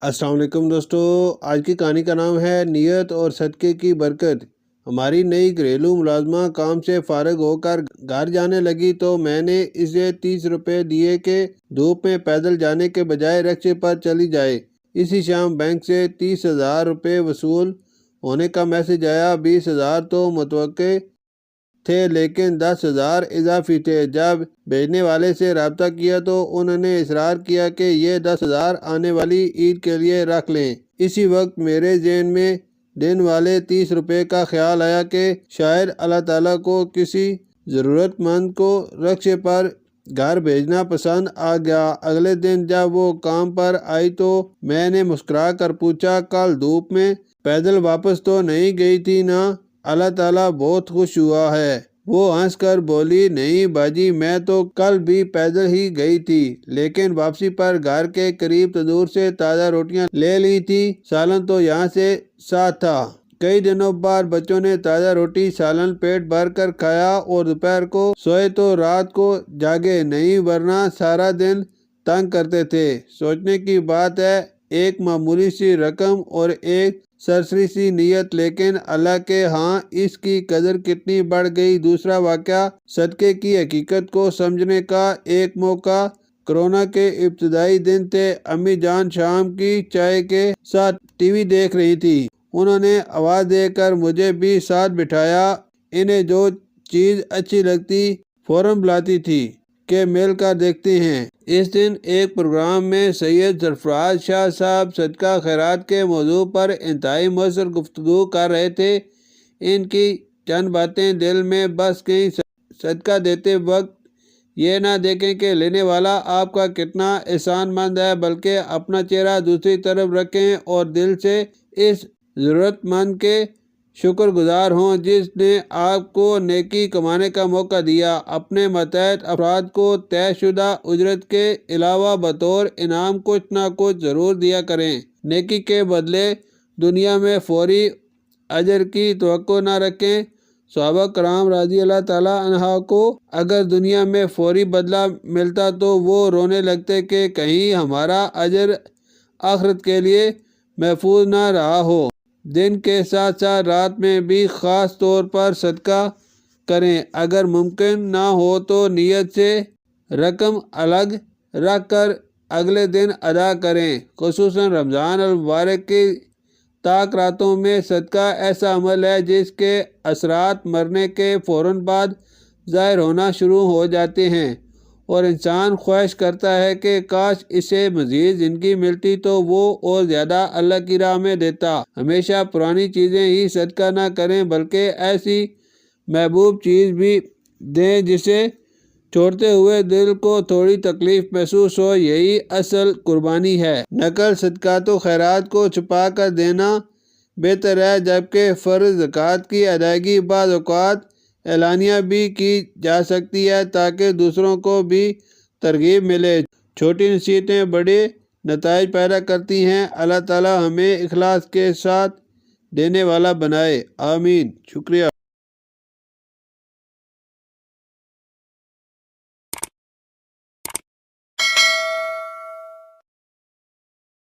السلام علیکم دوستو، آج کی کہانی کا نام ہے نیت اور صدقے کی برکت۔ ہماری نئی گھریلو ملازمہ کام سے فارغ ہو کر گھر جانے لگی تو میں نے اسے 30 روپے دیے کہ دھوپ میں پیدل جانے کے بجائے رکشے پر چلی جائے۔ اسی شام بینک سے 30,000 روپے وصول ہونے کا میسج آیا۔ 20,000 تو متوقع تھے لیکن 10,000 اضافی تھے۔ جب بھیجنے والے سے رابطہ کیا تو انہوں نے اصرار کیا کہ یہ 10,000 آنے والی عید کے لیے رکھ لیں۔ اسی وقت میرے ذہن میں دن والے 30 روپے کا خیال آیا کہ شاید اللہ تعالیٰ کو کسی ضرورت مند کو رکشے پر گھر بھیجنا پسند آ گیا۔ اگلے دن جب وہ کام پر آئی تو میں نے مسکرا کر پوچھا، کل دھوپ میں پیدل واپس تو نہیں گئی تھی نا؟ اللہ تعالیٰ بہت خوش ہوا ہے۔ وہ ہنس کر بولی، نہیں باجی، میں تو کل بھی پیدل ہی گئی تھی، لیکن واپسی پر گھر کے قریب تندور سے تازہ روٹیاں لے لی تھی، سالن تو یہاں سے ساتھ تھا۔ کئی دنوں بعد بچوں نے تازہ روٹی سالن پیٹ بھر کر کھایا اور دوپہر کو سوئے تو رات کو جاگے نہیں، ورنہ سارا دن تنگ کرتے تھے۔ سوچنے کی بات ہے، ایک معمولی سی رقم اور ایک سرسری سی نیت، لیکن اللہ کے ہاں اس کی قدر کتنی بڑھ گئی۔ دوسرا واقعہ صدقے کی حقیقت کو سمجھنے کا۔ ایک موقع کرونا کے ابتدائی دن تھے۔ امی جان شام کی چائے کے ساتھ ٹی وی دیکھ رہی تھی۔ انہوں نے آواز دے کر مجھے بھی ساتھ بٹھایا۔ انہیں جو چیز اچھی لگتی فوراً بلاتی تھی کہ مل کر دیکھتے ہیں۔ اس دن ایک پروگرام میں سید سرفراز شاہ صاحب صدقہ خیرات کے موضوع پر انتہائی مؤثر گفتگو کر رہے تھے۔ ان کی چند باتیں دل میں بس گئیں۔ صدقہ دیتے وقت یہ نہ دیکھیں کہ لینے والا آپ کا کتنا احسان مند ہے، بلکہ اپنا چہرہ دوسری طرف رکھیں اور دل سے اس ضرورت مند کے شکر گزار ہوں جس نے آپ کو نیکی کمانے کا موقع دیا۔ اپنے ماتحت افراد کو طے شدہ اجرت کے علاوہ بطور انعام کچھ نہ کچھ ضرور دیا کریں۔ نیکی کے بدلے دنیا میں فوری اجر کی توقع نہ رکھیں۔ صحابہ کرام رضی اللہ تعالیٰ عنہ کو اگر دنیا میں فوری بدلہ ملتا تو وہ رونے لگتے کہ کہیں ہمارا اجر آخرت کے لیے محفوظ نہ رہا ہو۔ دن کے ساتھ ساتھ رات میں بھی خاص طور پر صدقہ کریں۔ اگر ممکن نہ ہو تو نیت سے رقم الگ رکھ کر اگلے دن ادا کریں۔ خصوصاً رمضان المبارک کی تاک راتوں میں صدقہ ایسا عمل ہے جس کے اثرات مرنے کے فوراً بعد ظاہر ہونا شروع ہو جاتے ہیں، اور انسان خواہش کرتا ہے کہ کاش اسے مزید زندگی ملتی تو وہ اور زیادہ اللہ کی راہ میں دیتا۔ ہمیشہ پرانی چیزیں ہی صدقہ نہ کریں، بلکہ ایسی محبوب چیز بھی دیں جسے چھوڑتے ہوئے دل کو تھوڑی تکلیف محسوس ہو۔ یہی اصل قربانی ہے۔ نقل صدقات و خیرات کو چھپا کر دینا بہتر ہے، جبکہ فرض زکوٰۃ کی ادائیگی بعض اوقات اعلانیہ بھی کی جا سکتی ہے تاکہ دوسروں کو بھی ترغیب ملے۔ چھوٹی نصیحتیں بڑے نتائج پیدا کرتی ہیں۔ اللہ تعالیٰ ہمیں اخلاص کے ساتھ دینے والا بنائے، آمین۔ شکریہ۔